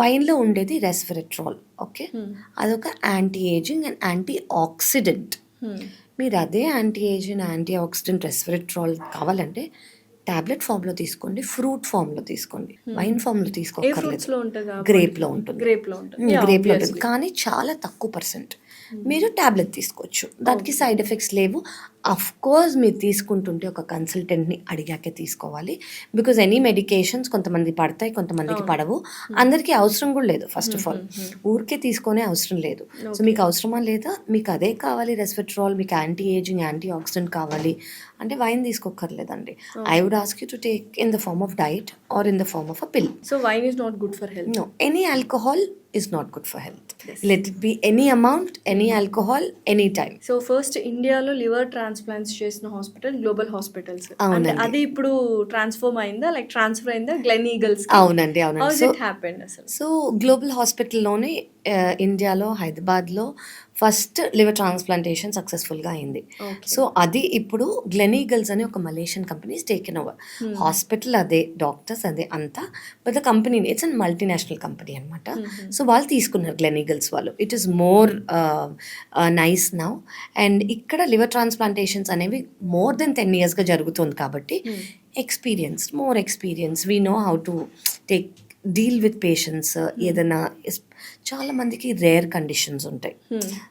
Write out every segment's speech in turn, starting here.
వైన్లో ఉండేది రెస్వెరట్రాల్. ఓకే, అదొక anti ageing and anti oxidant. మీరు అదే యాంటీ ఏజింగ్ యాంటీ ఆక్సిడెంట్ రెస్వెరట్రాల్ కావాలంటే టాబ్లెట్ ఫామ్లో తీసుకోండి, ఫ్రూట్ ఫామ్లో తీసుకోండి, వైన్ ఫామ్లో తీసుకోకర్లేదు. గ్రేప్లో ఉంటుంది, గ్రేప్లో ఉంటుంది, కానీ చాలా తక్కువ పర్సెంట్. మీరు టాబ్లెట్ తీసుకోవచ్చు, దానికి సైడ్ ఎఫెక్ట్స్ లేవు. అఫ్ కోర్స్ మీరు తీసుకుంటుంటే ఒక కన్సల్టెంట్ని అడిగాకే తీసుకోవాలి. బికాజ్ ఎనీ మెడికేషన్స్ కొంతమంది పడతాయి, కొంతమందికి పడవు. అందరికీ అవసరం కూడా లేదు. ఫస్ట్ ఆఫ్ ఆల్ ఊరికే తీసుకునే అవసరం లేదు. సో మీకు అవసరమా లేదా, మీకు అదే కావాలి రెస్వెట్రాల్, మీకు యాంటీ ఏజింగ్ యాంటీ ఆక్సిడెంట్ కావాలి అంటే వైన్ తీసుకోకర్లేదండి. I would ask you to take in the form of diet or in the form of a pill. So wine is not good for health. No, any alcohol is not good for health. Let it be any amount, any alcohol, any time. So first ఇండియాలో liver transplants చేసిన hospital global hospitals. అంటే అది ఇప్పుడు transform అయిందా, like transfer అయిందా Glenn eagles? అవునండి, అవునండి. How it happened అసలు? సో గ్లోబల్ హాస్పిటల్లోనే ఇండియాలో హైదరాబాద్లో ఫస్ట్ లివర్ ట్రాన్స్ప్లాంటేషన్ సక్సెస్ఫుల్గా అయింది. సో అది ఇప్పుడు గ్లెన్ ఈగల్స్ అని ఒక Malaysian company taken over. Hospital అదే, డాక్టర్స్ అదే అంతా, but the company it's an multinational company అనమాట. సో వాళ్ళు తీసుకున్నారు గ్లెన్ ఈగల్స్ వాళ్ళు. It is more nice now. And ఇక్కడ లివర్ ట్రాన్స్ప్లాంటేషన్స్ అనేవి మోర్ దెన్ 10 yearsగా జరుగుతుంది కాబట్టి more experience, we know how to take deal with patients. ఏదైనా చాలా మందికి రేర్ కండిషన్స్ ఉంటాయి.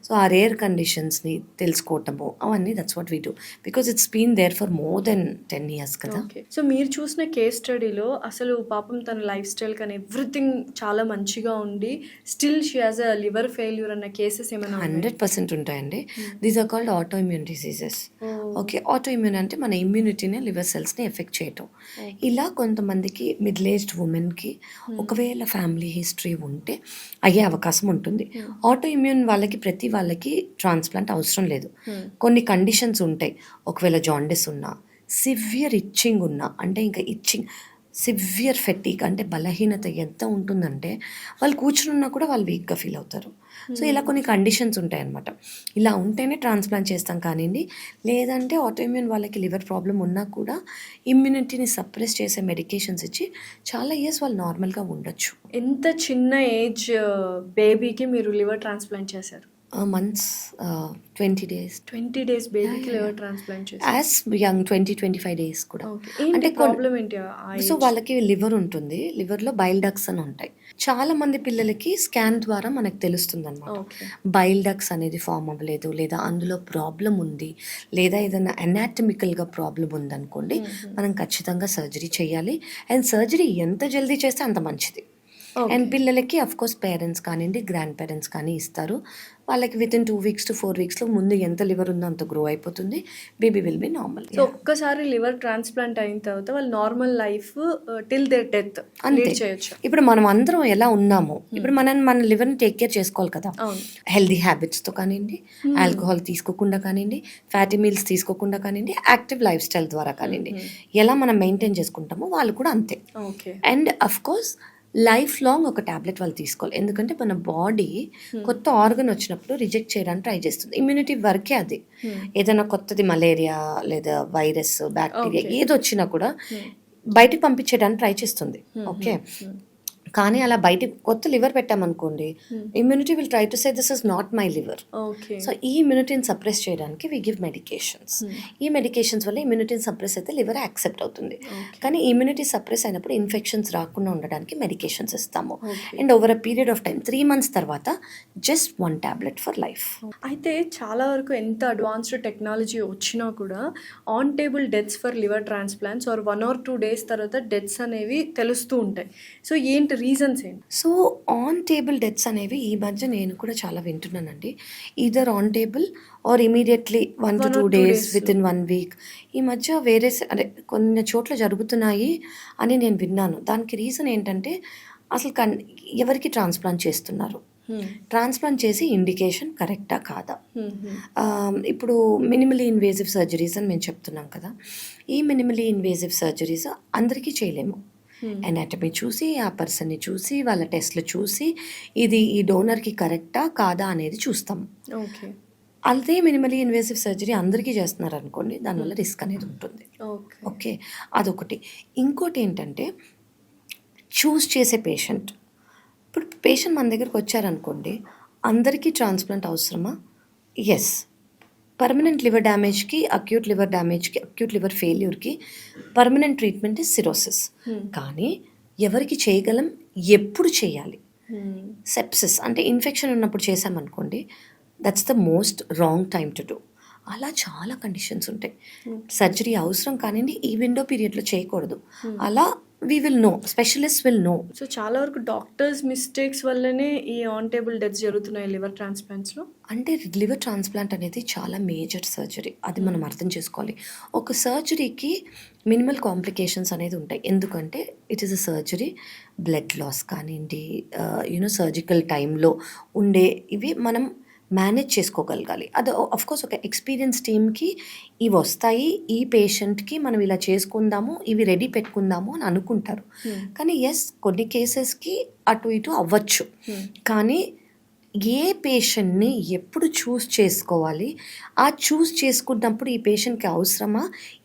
సో ఆ రేర్ కండిషన్స్ని తెలుసుకోవటము అవన్నీ that's what we do, because it's been there for more than 10 years కదా. సో మీరు చూసిన కేస్ స్టడీలో అసలు పాపం తన లైఫ్ స్టైల్ కానీ ఎవ్రీథింగ్ చాలా మంచిగా ఉండి still she has a liver failure అన్న కేసెస్ ఏమైనా? 100% ఉంటాయండి. These are called auto immune diseases. Okay, auto immune అంటే మన ఇమ్యూనిటీని, లివర్ సెల్స్ని ఎఫెక్ట్ చేయటం. ఇలా కొంతమందికి మిడిల్ ఏజ్డ్ ఉమెన్కి ఒకవేళ ఫ్యామిలీ హిస్టరీ ఉంటే అయ్యే అవకాశం ఉంటుంది. ఆటో ఇమ్యూన్ వాళ్ళకి ప్రతి వాళ్ళకి ట్రాన్స్ప్లాంట్ అవసరం లేదు. కొన్ని కండిషన్స్ ఉంటాయి. ఒకవేళ జాండిస్ ఉన్నా, సివియర్ ఇచ్చింగ్ ఉన్నా, అంటే ఇంకా ఇచ్చింగ్ సివియర్ ఫెటీక్ అంటే బలహీనత ఎంత ఉంటుందంటే వాళ్ళు కూర్చున్నా కూడా వాళ్ళు వీక్గా ఫీల్ అవుతారు. సో ఇలా కొన్ని కండిషన్స్ ఉంటాయన్నమాట. ఇలా ఉంటేనే ట్రాన్స్ప్లాంట్ చేస్తాం కానివ్వండి. లేదంటే ఆటోఇమ్యూన్ వాళ్ళకి లివర్ ప్రాబ్లం ఉన్నా కూడా ఇమ్యూనిటీని సప్రెస్ చేసే మెడికేషన్స్ ఇచ్చి చాలా ఇయర్స్ వాళ్ళు నార్మల్గా ఉండొచ్చు. ఎంత చిన్న ఏజ్ బేబీకి మీరు లివర్ ట్రాన్స్ప్లాంట్ చేశారు? Months 20 days. 20 days బేబీకి లివర్ ట్రాన్స్ప్లాంట్ చేశారు. యాజ్ యంగ్ 20-25 days కూడా. అంటే ప్రాబ్లం ఏంటి? సో వాళ్ళకి లివర్ ఉంటుంది, లివర్లో బైల్ డక్ట్స్ అని ఉంటాయి. చాలా మంది పిల్లలకి స్కాన్ ద్వారా మనకు తెలుస్తుంది అనమాట. బైల్ డక్ట్స్ అనేది ఫామ్ అవ్వలేదు, లేదా అందులో ప్రాబ్లం ఉంది, లేదా ఏదైనా అనాటమికల్గా ప్రాబ్లం ఉందనుకోండి, మనం ఖచ్చితంగా సర్జరీ చేయాలి. అండ్ సర్జరీ ఎంత జల్దీ చేస్తే అంత మంచిది. అండ్ పిల్లలకి అఫ్కోర్స్ పేరెంట్స్ కానివ్వండి, గ్రాండ్ పేరెంట్స్ కానీ ఇస్తారు. వాళ్ళకి వితిన్ 2 weeks to 4 weeksలో ముందు ఎంత లివర్ ఉందో అంత గ్రో అయిపోతుంది. Baby will be normal. So ఒక్కసారి లివర్ ట్రాన్స్ప్లాంట్ అయిన తర్వాత వాళ్ళు normal life till their death lead చేయొచ్చు. ఇప్పుడు మనం అందరం ఎలా ఉన్నామో, ఇప్పుడు మన లివర్ని టేక్ కేర్ చేసుకోవాలి కదా. హెల్దీ హ్యాబిట్స్తో కానివ్వండి, ఆల్కహాల్ తీసుకోకుండా కానివ్వండి, ఫ్యాటీ మీల్స్ తీసుకోకుండా కానివ్వండి, యాక్టివ్ లైఫ్ స్టైల్ ద్వారా కానివ్వండి, ఎలా మనం మెయింటైన్ చేసుకుంటామో వాళ్ళు కూడా అంతే. అండ్ అఫ్కోర్స్ లైఫ్ లాంగ్ ఒక ట్యాబ్లెట్ వాళ్ళు తీసుకోవాలి. ఎందుకంటే మన బాడీ కొత్త ఆర్గన్ వచ్చినప్పుడు రిజెక్ట్ చేయడానికి ట్రై చేస్తుంది. ఇమ్యూనిటీ వరకే అది. ఏదైనా కొత్తది మలేరియా లేదా వైరస్, బ్యాక్టీరియా ఏది వచ్చినా కూడా బయటికి పంపించేయడానికి ట్రై చేస్తుంది. ఓకే, కానీ అలా బయటికి కొత్త లివర్ పెట్టామనుకోండి, immunity will try to say this is not my liver. So ఈ ఇమ్యూనిటీని సప్రెస్ చేయడానికి వి గివ్ మెడికేషన్స్. ఈ మెడికేషన్స్ వల్ల ఇమ్యూనిటీని సప్రెస్ అయితే లివర్ యాక్సెప్ట్ అవుతుంది. కానీ ఇమ్యూనిటీ సప్రెస్ అయినప్పుడు ఇన్ఫెక్షన్స్ రాకుండా ఉండడానికి మెడికేషన్స్ ఇస్తాము. And over a period of time 3 months తర్వాత జస్ట్ 1 tablet ఫర్ లైఫ్. అయితే చాలా వరకు ఎంత అడ్వాన్స్డ్ టెక్నాలజీ వచ్చినా కూడా on table deaths for liver transplants are 1 or 2 days తర్వాత డెత్స్ అనేవి తెలుస్తూ ఉంటాయి. సో ఏంటి రీజన్స్ ఏంటి? సో ఆన్ టేబుల్ డెత్స్ అనేవి ఈ మధ్య నేను కూడా చాలా వింటున్నానండి. Either on table or immediately 1 to 2 days within 1 week. ఈ మధ్య వేరే అంటే కొన్ని చోట్ల జరుగుతున్నాయి అని నేను విన్నాను. దానికి రీజన్ ఏంటంటే అసలు ఎవరికి ట్రాన్స్ప్లాంట్ చేస్తున్నారు, ట్రాన్స్ప్లాంట్ చేసి ఇండికేషన్ కరెక్టా కాదా. ఇప్పుడు మినిమలీ ఇన్వేజివ్ సర్జరీస్ అని మేము చెప్తున్నాం కదా. ఈ మినిమలీ ఇన్వేజివ్ సర్జరీస్ అందరికీ చేయలేము. అనాటమీ చూసి, ఆ పర్సన్ని చూసి, వాళ్ళ టెస్ట్లు చూసి, ఇది ఈ డోనర్కి కరెక్టా కాదా అనేది చూస్తాము. అదే మినిమలీ ఇన్వేసివ్ సర్జరీ అందరికీ చేస్తున్నారు అనుకోండి, దానివల్ల రిస్క్ అనేది ఉంటుంది. ఓకే, అదొకటి. ఇంకోటి ఏంటంటే చూస్ చేసే పేషెంట్ ఇప్పుడు పేషెంట్ మన దగ్గరికి వచ్చారనుకోండి, అందరికీ ట్రాన్స్ప్లాంట్ అవసరమా? ఎస్. పర్మనెంట్ లివర్ డ్యామేజ్కి, అక్యూట్ లివర్ డ్యామేజ్కి, అక్యూట్ లివర్ ఫెయిల్యూర్కి పర్మనెంట్ ట్రీట్మెంట్ ఇస్ సిరోసిస్. కానీ ఎవరికి చేయగలం, ఎప్పుడు చేయాలి? సెప్సిస్ అంటే ఇన్ఫెక్షన్ ఉన్నప్పుడు చేసామనుకోండి, that's the most wrong time to do. అలా చాలా కండిషన్స్ ఉంటాయి. సర్జరీ అవసరం కానివ్వండి, ఈ విండో పీరియడ్లో చేయకూడదు. అలా we will know, specialist will know. So చాలా వరకు డాక్టర్స్ మిస్టేక్స్ వల్లనే ఈ ఆన్ టేబుల్ డెత్స్ జరుగుతున్నాయి లివర్ ట్రాన్స్ప్లాంట్స్లో. అంటే లివర్ ట్రాన్స్ప్లాంట్ అనేది చాలా మేజర్ సర్జరీ, అది మనం అర్థం చేసుకోవాలి. ఒక సర్జరీకి మినిమల్ కాంప్లికేషన్స్ అనేది ఉంటాయి. ఎందుకంటే it is a surgery, blood loss కానివ్వండి, సర్జికల్ టైంలో ఉండే ఇవి మనం మేనేజ్ చేసుకోగలగాలి. అది కోర్స్ ఒక ఎక్స్పీరియన్స్ టీమ్కి ఇవి వస్తాయి, ఈ పేషెంట్కి మనం ఇలా చేసుకుందాము, ఇవి రెడీ పెట్టుకుందాము అని అనుకుంటారు. కానీ ఎస్, కొన్ని కేసెస్కి అటు ఇటు అవ్వచ్చు. కానీ ఏ పేషెంట్ని ఎప్పుడు చూస్ చేసుకోవాలి, ఆ చూస్ చేసుకున్నప్పుడు ఈ పేషెంట్కి అవసరమా,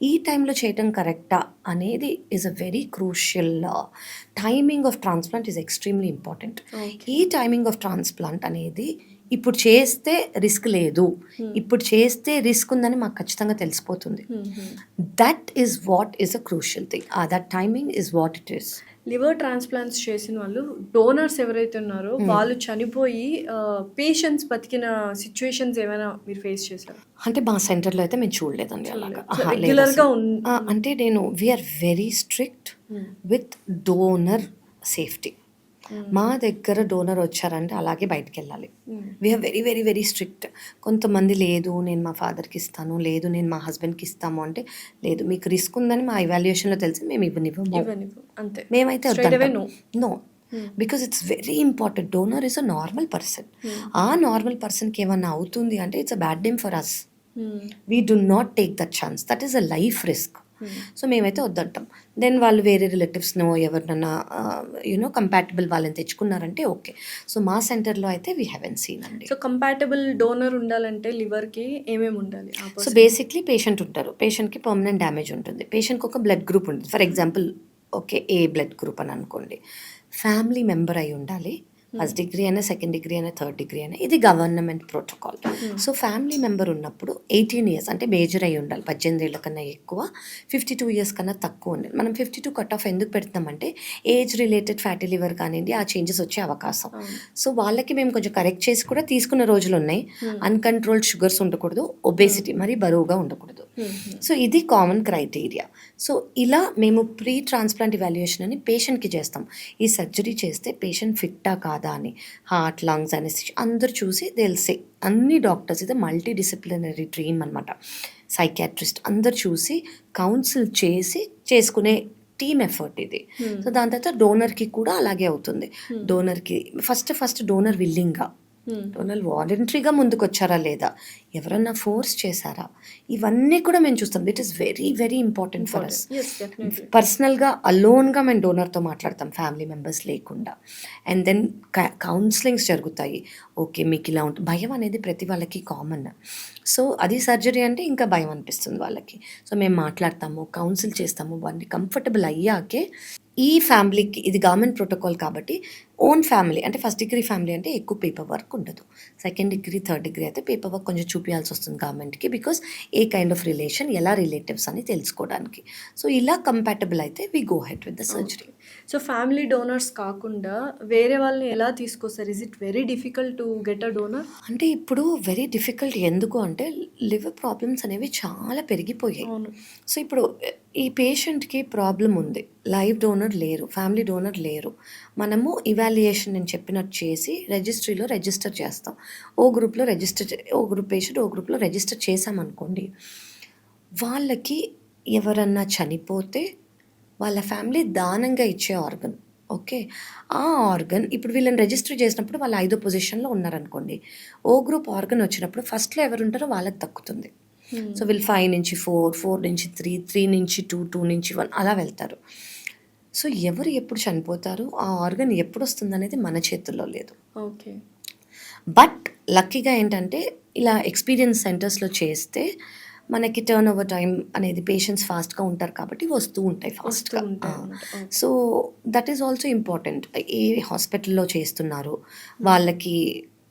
ఈ టైంలో చేయటం కరెక్టా అనేది is a very crucial. Timing of transplant is extremely important. ఈ టైమింగ్ ఆఫ్ ట్రాన్స్ప్లాంట్ అనేది ఇప్పుడు చేస్తే రిస్క్ లేదు, ఇప్పుడు చేస్తే రిస్క్ ఉందని మాకు ఖచ్చితంగా తెలిసిపోతుంది. That is what is a crucial thing. That timing is what it is. Liver transplants చేసిన వాళ్ళు, డోనర్స్ ఎవరైతే ఉన్నారో వాళ్ళు చనిపోయి పేషెంట్స్ బతికిన సిచ్యువేషన్స్ ఏమైనా మీరు ఫేస్ చేశారు? అంటే మా సెంటర్లో అయితే మేము చూడలేదండి అలాగా. రెగ్యులర్గా అంటే we are very strict with donor safety. మా దగ్గర డోనర్ వచ్చారంటే అలాగే బయటికి వెళ్ళాలి. We are very very very strict. కొంతమంది లేదు నేను మా ఫాదర్కి ఇస్తాను, లేదు నేను మా హస్బెండ్కి ఇస్తాము అంటే, లేదు మీకు రిస్క్ ఉందని మా ఇవాల్యుయేషన్లో తెలిసి మేము ఇవ్వనివ్వము, మేమైతే no. Because it's very important. Donor is a normal person. ఆ నార్మల్ పర్సన్కి ఏమన్నా అవుతుంది అంటే it's a bad name for us. We do not take that chance. That is a life risk. So మేమైతే వద్దంటాం. దెన్ వాళ్ళు వేరే రిలేటివ్స్నో ఎవరినన్నా కంపాటబుల్ వాళ్ళని తెచ్చుకున్నారంటే ఓకే. సో మా సెంటర్లో అయితే వీ హ్యావెన్ సీన్ అండి. సో కంపాటబుల్ డోనర్ ఉండాలంటే లివర్కి ఏమేమి ఉండాలి? సో బేసిక్లీ పేషెంట్ ఉంటారు, పేషెంట్కి పర్మనెంట్ డ్యామేజ్ ఉంటుంది, పేషెంట్కి ఒక బ్లడ్ గ్రూప్ ఉంటుంది. For example okay, A blood group అని అనుకోండి. ఫ్యామిలీ మెంబర్ అయి ఉండాలి, ఫస్ట్ డిగ్రీ అయినా, సెకండ్ డిగ్రీ అయినా, థర్డ్ డిగ్రీ అయినా. ఇది government protocol. So family member ఉన్నప్పుడు 18 years అంటే మేజర్ అయి ఉండాలి. 18 ఏళ్ళ కన్నా ఎక్కువ, 52 years కన్నా తక్కువ ఉండాలి. మనం 52 కట్ ఆఫ్ ఎందుకు పెడతామంటే ఏజ్ రిలేటెడ్ ఫ్యాటీ లివర్ కానివ్వండి, ఆ చేంజెస్ వచ్చే అవకాశం. సో వాళ్ళకి మేము కొంచెం కరెక్ట్ చేసి కూడా తీసుకున్న రోజులు ఉన్నాయి. అన్కంట్రోల్డ్ షుగర్స్ ఉండకూడదు, ఒబేసిటీ మరీ బరువుగా ఉండకూడదు. సో ఇది కామన్ క్రైటీరియా. సో ఇలా మేము ప్రీ ట్రాన్స్ప్లాంట్ ఇవాల్యుయేషన్ అని పేషెంట్కి చేస్తాం. ఈ సర్జరీ చేస్తే పేషెంట్ ఫిట్టా కాదా అని, హార్ట్, లంగ్స్ అనేసి అందరు చూసి తెలిసే. అన్ని డాక్టర్స్, ఇది మల్టీ డిసిప్లినరీ టీమ్ అనమాట. సైకియాట్రిస్ట్ అందరు చూసి కౌన్సిల్ చేసి చేసుకునే టీమ్ ఎఫర్ట్ ఇది. సో దాని తర్వాత డోనర్కి కూడా అలాగే అవుతుంది. డోనర్కి ఫస్ట్ డోనర్ విల్లింగ్గా, డోనర్ వాలంటరీగా ముందుకు వచ్చారా లేదా, ఎవరన్నా ఫోర్స్ చేశారా, ఇవన్నీ కూడా మేము చూస్తాం. It is very very important for us. పర్సనల్గా అలోన్గా మేము డోనర్తో మాట్లాడతాం, ఫ్యామిలీ మెంబర్స్ లేకుండా. అండ్ దెన్ కౌన్సిలింగ్స్ జరుగుతాయి. ఓకే మీకు ఇలా ఉంటుంది, భయం అనేది ప్రతి వాళ్ళకి కామన్. సో అది సర్జరీ అంటే ఇంకా భయం అనిపిస్తుంది వాళ్ళకి. సో మేము మాట్లాడతాము, కౌన్సిల్ చేస్తాము, వాళ్ళని కంఫర్టబుల్ అయ్యాకే ఈ ఫ్యామిలీకి, ఇది గవర్నమెంట్ ప్రోటోకాల్ కాబట్టి ఓన్ ఫ్యామిలీ అంటే ఫస్ట్ డిగ్రీ ఫ్యామిలీ అంటే ఎక్కువ పేపర్ వర్క్ ఉండదు. సెకండ్ డిగ్రీ, థర్డ్ డిగ్రీ అయితే పేపర్ వర్క్ కొంచెం చూపించాల్సి వస్తుంది గవర్నమెంట్కి, because A kind of relation, ఎలా రిలేటివ్స్ అని తెలుసుకోవడానికి. సో ఇలా కంపాటబుల్ అయితే we go head with the surgery. So family donors కాకుండా వేరే వాళ్ళని ఎలా తీసుకొస్తారు? Is it very difficult to get a donor? అంటే ఇప్పుడు వెరీ డిఫికల్ట్. ఎందుకు అంటే లివర్ ప్రాబ్లమ్స్ అనేవి చాలా పెరిగిపోయాయి. సో ఇప్పుడు ఈ పేషెంట్కి ప్రాబ్లం ఉంది, లైవ్ డోనర్ లేరు, ఫ్యామిలీ డోనర్ లేరు. మనము ఇవాల్యుయేషన్ నేను చెప్పినట్టు చేసి రిజిస్ట్రీలో రిజిస్టర్ చేస్తాం. ఓ గ్రూప్లో ఓ గ్రూప్ పేషెంట్ ఓ గ్రూప్లో రిజిస్టర్ చేసామనుకోండి, వాళ్ళకి ఎవరన్నా చనిపోతే వాళ్ళ ఫ్యామిలీ దానంగా ఇచ్చే ఆర్గన్, ఓకే, ఆ ఆర్గన్ ఇప్పుడు వీళ్ళని రిజిస్టర్ చేసినప్పుడు వాళ్ళు 5వ పొజిషన్లో ఉన్నారనుకోండి, ఓ గ్రూప్ ఆర్గన్ వచ్చినప్పుడు ఫస్ట్లో ఎవరు ఉంటారో వాళ్ళకి దక్కుతుంది. సో వీళ్ళు 5 నుంచి 4, 4 నుంచి 3, 3 నుంచి 2, 2 నుంచి 1 అలా వెళ్తారు. సో ఎవరు ఎప్పుడు చనిపోతారు, ఆ ఆర్గన్ ఎప్పుడు వస్తుంది అనేది మన చేతుల్లో లేదు. ఓకే. బట్ లక్కీగా ఏంటంటే ఇలా ఎక్స్పీరియన్స్ సెంటర్స్లో చేస్తే మనకి టర్న్ ఓవర్ టైం అనేది పేషెంట్స్ ఫాస్ట్గా ఉంటారు కాబట్టి వస్తూ ఉంటాయి ఫాస్ట్గా. So that is also important. ఏ హాస్పిటల్లో చేస్తున్నారు, వాళ్ళకి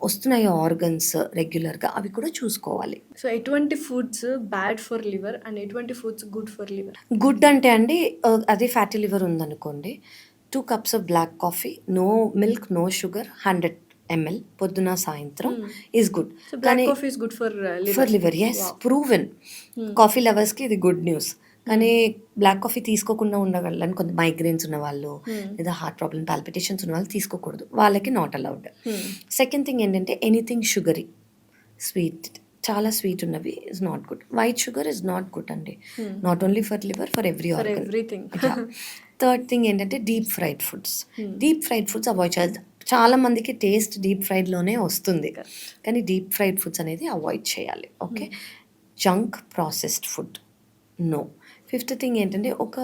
వస్తున్నాయి ఆర్గన్స్ రెగ్యులర్గా, అవి కూడా చూసుకోవాలి. సో ఎటువంటి foods bad for liver and ఎటువంటి foods good for liver? Good అంటే అండి, అదే ఫ్యాటీ లివర్ ఉందనుకోండి, 2 cups of black coffee, no milk, no sugar, 100 ml పొద్దున సాయంత్రం is good. So black coffee is good for for liver, yes, proven. Coffee లవర్స్కి ఇది good news. కానీ black coffee తీసుకోకుండా ఉండగలని కొంత మైగ్రేన్స్ ఉన్న వాళ్ళు లేదా హార్ట్ ప్రాబ్లమ్, పాల్పిటేషన్స్ ఉన్న వాళ్ళు తీసుకోకూడదు, వాళ్ళకి నాట్ అలౌడ్. సెకండ్ థింగ్ ఏంటంటే ఎనీథింగ్ షుగరీ, స్వీట్, చాలా స్వీట్ ఉన్నవి is not good. White sugar is not good అండి, not only for liver, for every organ. Everything. Third thing ఏంటంటే deep fried foods. Deep fried foods avoid చేయాలి. చాలా మందికి taste deep ఫ్రైడ్లోనే వస్తుంది, కానీ డీప్ ఫ్రైడ్ ఫుడ్స్ అనేది అవాయిడ్ చేయాలి. Okay, junk processed food no. Fifth thing ఏంటంటే ఒక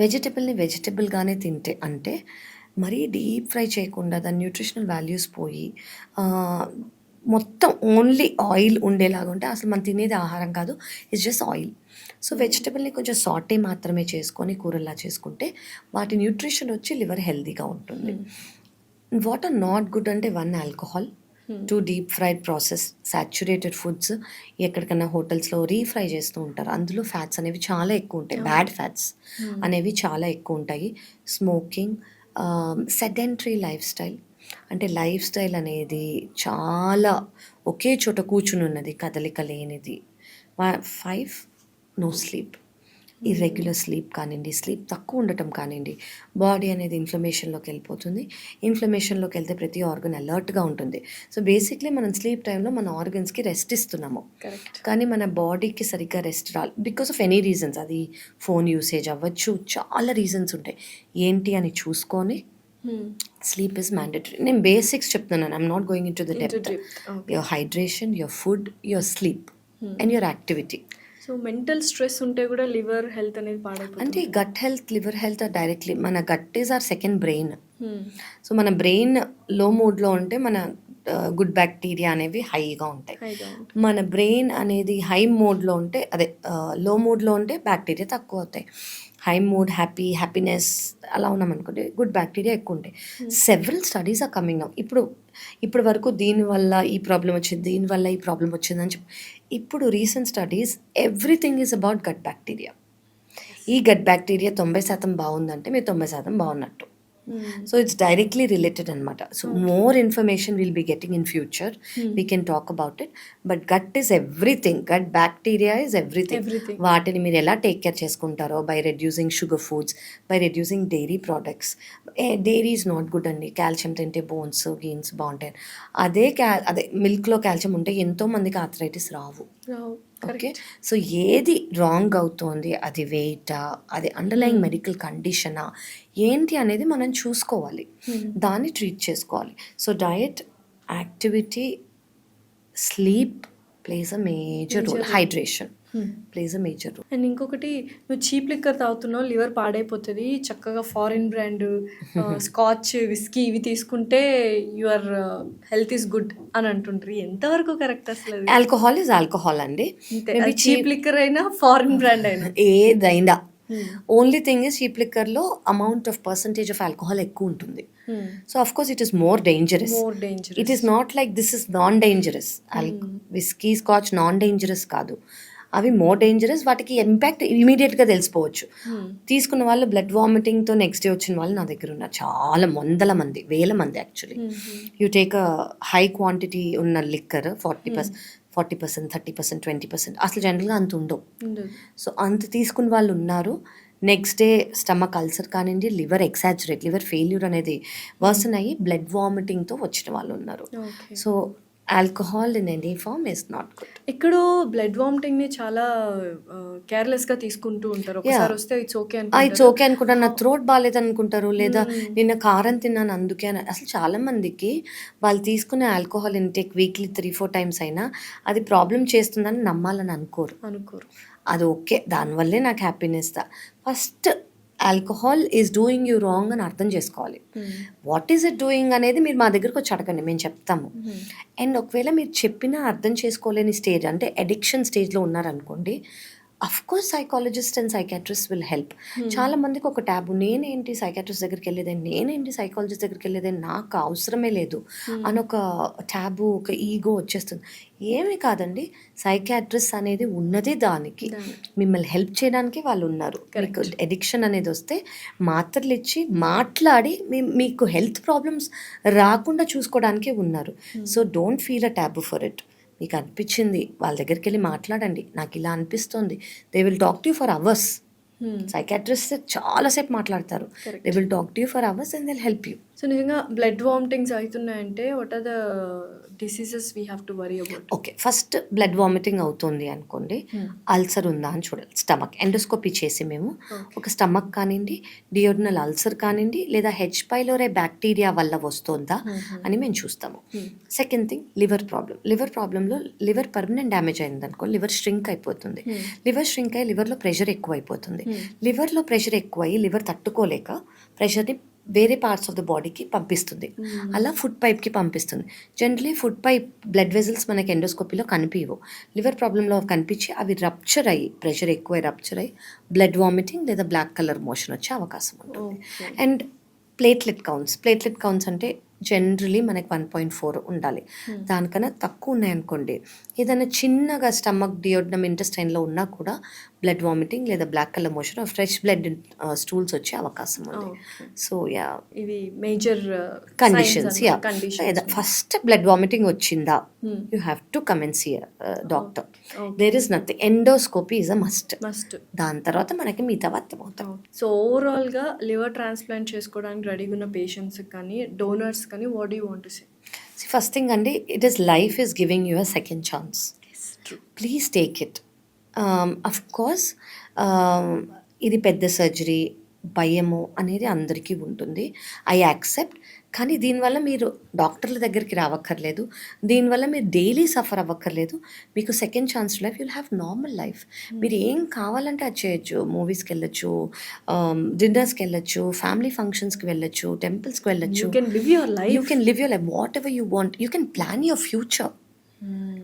వెజిటబుల్ని వెజిటబుల్గానే తింటే, అంటే మరీ డీప్ ఫ్రై చేయకుండా దాని న్యూట్రిషనల్ వాల్యూస్ పోయి మొత్తం ఓన్లీ ఆయిల్ ఉండేలాగా ఉంటే అసలు మనం తినేది ఆహారం కాదు, ఇట్స్ జస్ట్ ఆయిల్. సో వెజిటబుల్ని కొంచెం సాటే మాత్రమే చేసుకొని కూరలా చేసుకుంటే వాటి న్యూట్రిషన్ వచ్చి లివర్ హెల్తీగా ఉంటుంది. వాట్ ఆర్ నాట్ గుడ్ అంటే 1 alcohol, 2 deep fried process saturated foods. ఎక్కడికైనా హోటల్స్లో రీఫ్రై చేస్తూ ఉంటారు, అందులో ఫ్యాట్స్ అనేవి చాలా ఎక్కువ ఉంటాయి, బ్యాడ్ ఫ్యాట్స్ అనేవి చాలా ఎక్కువ ఉంటాయి. స్మోకింగ్, సెడెంటరీ లైఫ్ స్టైల్, అంటే లైఫ్ స్టైల్ అనేది చాలా ఒకే చోట కూర్చుని ఉన్నది, కదలిక లేనిది. 5 నో స్లీప్, ఇర్రెగ్యులర్ స్లీప్ కానివ్వండి, స్లీప్ తక్కువ ఉండటం కానివ్వండి, బాడీ అనేది ఇన్ఫ్లమేషన్లోకి వెళ్ళిపోతుంది. ఇన్ఫ్లమేషన్లోకి వెళ్తే ప్రతి ఆర్గన్ అలర్ట్గా ఉంటుంది. సో బేసిక్లీ మనం స్లీప్ టైంలో మన ఆర్గన్స్కి రెస్ట్ ఇస్తున్నాము, కానీ మన బాడీకి సరిగ్గా రెస్ట్ రాలి, బికాస్ ఆఫ్ ఎనీ రీజన్స్. అది ఫోన్ యూసేజ్ అవ్వచ్చు, చాలా రీజన్స్ ఉంటాయి. ఏంటి అని చూసుకొని స్లీప్ ఇస్ మ్యాండేటరీ. నేను బేసిక్స్ చెప్తున్నాను, I'm not going in to the depth. Your hydration, your food, your sleep and your activity. So mental stress ఉంటే కూడా లివర్ హెల్త్ అనేది పాడైపోతుంది. అంటే gut health, liver health directly, మన gut is our second brain. So మన brain లో మూడ్లో ఉంటే మన గుడ్ బ్యాక్టీరియా అనేవి హైగా ఉంటాయి. మన బ్రెయిన్ అనేది హై మోడ్లో ఉంటే, అదే లో మూడ్లో ఉంటే బ్యాక్టీరియా తక్కువ అవుతాయి. హై మూడ్, హ్యాపీనెస్ అలా ఉన్నామనుకోండి, గుడ్ బ్యాక్టీరియా ఎక్కువ ఉంటాయి. Several studies are coming now. ఇప్పుడు వరకు దీనివల్ల ఈ ప్రాబ్లం వచ్చింది, దీనివల్ల ఈ ప్రాబ్లం వచ్చింది అని చెప్పి, ఇప్పుడు recent studies everything is about gut bacteria. ఈ గట్ బ్యాక్టీరియా 90% బాగుందంటే మీరు 90% బాగున్నట్టు. సో ఇట్స్ డైరెక్ట్లీ రిలేటెడ్ అనమాట. So more information will be getting in future, we can talk about it. But gut is everything, gut bacteria is everything. వాటిని మీరు ఎలా take care చేసుకుంటారో, by reducing sugar foods, by reducing dairy products. Dairy is not good అండి, calcium తింటే bones gains బాగుంటాయి. అదే మిల్క్లో calcium ఉంటే ఎంతో మందికి ఆర్థరైటిస్ రావు. ఓకే, సో ఏది రాంగ్ అవుతోంది, అది వెయిటా, అది అండర్లయింగ్ మెడికల్ కండిషనా ఏంటి అనేది మనం చూసుకోవాలి, దాన్ని ట్రీట్ చేసుకోవాలి. So diet, activity, sleep plays a major role, hydration plays a major role. And ఇంకొకటి, నువ్వు చీప్ లిక్కర్ తాగుతున్నావు, లివర్ పాడైపోతుంది, చక్కగా ఫారిన్ బ్రాండ్ స్కాచ్, విస్కీ ఇవి తీసుకుంటే యువర్ హెల్త్ ఈస్ గుడ్ అని అంటుంటారు. ఎంతవరకు కరెక్ట్ అసలు? ఆల్కహాల్ ఇస్ ఆల్కహాల్ అండి, చీప్ లిక్కర్ అయినా ఫారిన్ బ్రాండ్ అయినా ఏదైనా. ఓన్లీ థింగ్ ఇస్ చీప్ లిక్కర్లో amount of percentage of alcohol ఎక్కువ ఉంటుంది. So of course it is more dangerous. It is not like this is non dangerous. Whisky, scotch non dangerous కాదు, అవి more dangerous. వాటికి impact ఇమీడియట్గా తెలిసిపోవచ్చు. తీసుకున్న వాళ్ళు blood వామిటింగ్తో next day వచ్చిన వాళ్ళు నా దగ్గర ఉన్నారు, చాలా వందల మంది, వేల మంది actually. You take a high quantity ఉన్న లిక్కర్, 40%, 30%, 20%, అసలు జనరల్గా అంత ఉండవు. సో అంత తీసుకున్న వాళ్ళు ఉన్నారు. నెక్స్ట్ డే స్టమక్ అల్సర్ కానివ్వండి, లివర్ ఎక్సాచురేట్, లివర్ ఫెయిల్యూర్ అనేది వర్సన్ అయ్యి బ్లడ్ వామిటింగ్తో వచ్చిన వాళ్ళు ఉన్నారు. So alcohol in any form is not good. ఎక్కడో బ్లడ్ వామిటింగ్ని చాలా కేర్లెస్గా తీసుకుంటూ ఉంటారు. ఒకసారి వస్తే ఇట్స్ ఓకే అనుకుంటారు, నా థ్రోట్ బాగాలేదు అనుకుంటారు, లేదా నిన్న కారం తిన్నాను అందుకే అని. అసలు చాలా మందికి వాళ్ళు తీసుకునే ఆల్కహాల్ ఇంటేక్ వీక్లీ 3-4 times అయినా అది ప్రాబ్లం చేస్తుందని నమ్మాలని అనుకోరు. అది ఓకే, దానివల్లే నాకు happiness. First alcohol is doing you wrong అని అర్థం చేసుకోవాలి. వాట్ ఈజ్ ఇట్ డూయింగ్ అనేది మీరు మా దగ్గరకు వచ్చి అడగండి, మేము చెప్తాము. అండ్ ఒకవేళ మీరు చెప్పినా అర్థం చేసుకోలేని స్టేజ్ అంటే అడిక్షన్ స్టేజ్లో ఉన్నారనుకోండి, of course psychologist and psychiatrist will help. చాలా మందికి ఒక ట్యాబు, నేనేంటి సైకాట్రిస్ట్ దగ్గరికి వెళ్ళేదని, నేనేంటి సైకాలజిస్ట్ దగ్గరికి వెళ్ళేదని, నాకు అవసరమే లేదు అని ఒక ట్యాబు, ఒక ఈగో వచ్చేస్తుంది. ఏమీ కాదండి, సైకాట్రిస్ట్ అనేది ఉన్నదే దానికి, మిమ్మల్ని హెల్ప్ చేయడానికి వాళ్ళు ఉన్నారు. మీకు అడిక్షన్ అనేది వస్తే మాత్రలు ఇచ్చి మాట్లాడి మీకు హెల్త్ ప్రాబ్లమ్స్ రాకుండా చూసుకోవడానికే ఉన్నారు. So don't feel a taboo for it. మీకు అనిపించింది వాళ్ళ దగ్గరికి వెళ్ళి మాట్లాడండి, నాకు ఇలా అనిపిస్తుంది. They will talk to you for hours. Psychiatrist చాలాసేపు మాట్లాడతారు. They will talk to you for hours and they will help you. So నిజంగా బ్లడ్ వామిటింగ్స్ అవుతున్నాయంటే what are the diseases we have to worry about? Okay, first blood vomiting అవుతుంది అనుకోండి, ulcer ఉందా అని చూడాలి. Stomach endoscopy చేసి మేము ఒక స్టమక్ కానివ్వండి, డియోడినల్ అల్సర్ కానివ్వండి, లేదా హెచ్ పైలోరే బ్యాక్టీరియా వల్ల వస్తుందా అని మేము చూస్తాము. Second thing, liver problem. Liver ప్రాబ్లంలో లివర్ పర్మనెంట్ డ్యామేజ్ అయింది అనుకో, లివర్ ష్రింక్ అయిపోతుంది. లివర్ ష్రింక్ అయ్యి లివర్లో ప్రెషర్ ఎక్కువ అయిపోతుంది. లివర్లో ప్రెషర్ ఎక్కువ అయ్యి లివర్ తట్టుకోలేక ప్రెషర్ని వేరే పార్ట్స్ ఆఫ్ ద బాడీకి పంపిస్తుంది. అలా ఫుడ్ పైప్కి పంపిస్తుంది. Generally food pipe blood vessels మనకి ఎండోస్కోపీలో కనిపించవు. లివర్ ప్రాబ్లంలో కనిపించి అవి రప్చర్ అయ్యి, ప్రెషర్ ఎక్కువ రప్చర్ అయ్యి బ్లడ్ వామిటింగ్ లేదా బ్లాక్ కలర్ మోషన్ వచ్చే అవకాశం ఉంటుంది. అండ్ ప్లేట్లెట్ కౌంట్స్ అంటే జనరలీ మనకి 1.4 ఉండాలి. దానికన్నా తక్కువ ఉన్నాయనుకోండి, ఏదైనా చిన్నగా స్టమక్, డియోడినం, ఇంటెస్టైన్లో ఉన్నా కూడా బ్లడ్ వామిటింగ్ లేదా black colour motion, fresh blood stools వచ్చే అవకాశం ఉంది. సో యా, ఇవి major conditions. Yeah, first blood vomiting వచ్చిందా, you have to come and see doctor. There is nothing, endoscopy is a must. దాని తర్వాత మనకి మిగతా అర్థమవుతాం. సో ఓవరాల్గా లివర్ ట్రాన్స్ప్లాంట్ చేసుకోవడానికి రెడీగా ఉన్న పేషెంట్స్ కానీ డోనర్స్ కానీ what do you want to say? First thing అండి, it is life is giving you a second chance. Please take it. Of course ఇది పెద్ద సర్జరీ, భయము అనేది అందరికీ ఉంటుంది, ఐ యాక్సెప్ట్. కానీ దీనివల్ల మీరు డాక్టర్ల దగ్గరికి రావక్కర్లేదు, దీనివల్ల మీరు డైలీ సఫర్ అవ్వక్కర్లేదు. మీకు second chance life, you'll have normal life. మీరు ఏం కావాలంటే అది చేయొచ్చు. మూవీస్కి వెళ్ళొచ్చు, డిన్నర్స్కి వెళ్ళొచ్చు, ఫ్యామిలీ ఫంక్షన్స్కి వెళ్ళొచ్చు, టెంపుల్స్కి వెళ్ళొచ్చు. You can live your life whatever you want. You can plan your future.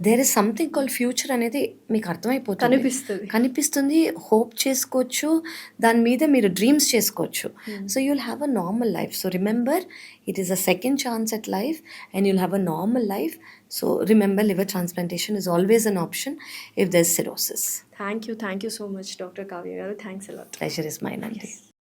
There is something called future అనేది మీకు అర్థమైపోతుంది, కనిపిస్తుంది. హోప్ చేసుకోవచ్చు, దాని మీద మీరు డ్రీమ్స్ చేసుకోవచ్చు. So you'll have a normal life. So remember, it is a second chance at life and you'll have a normal life. So remember, liver transplantation is always an option if there's cirrhosis. Thank you so much, Dr. Kavya garu. Thanks a lot. Pleasure is mine, Aunty. Yes.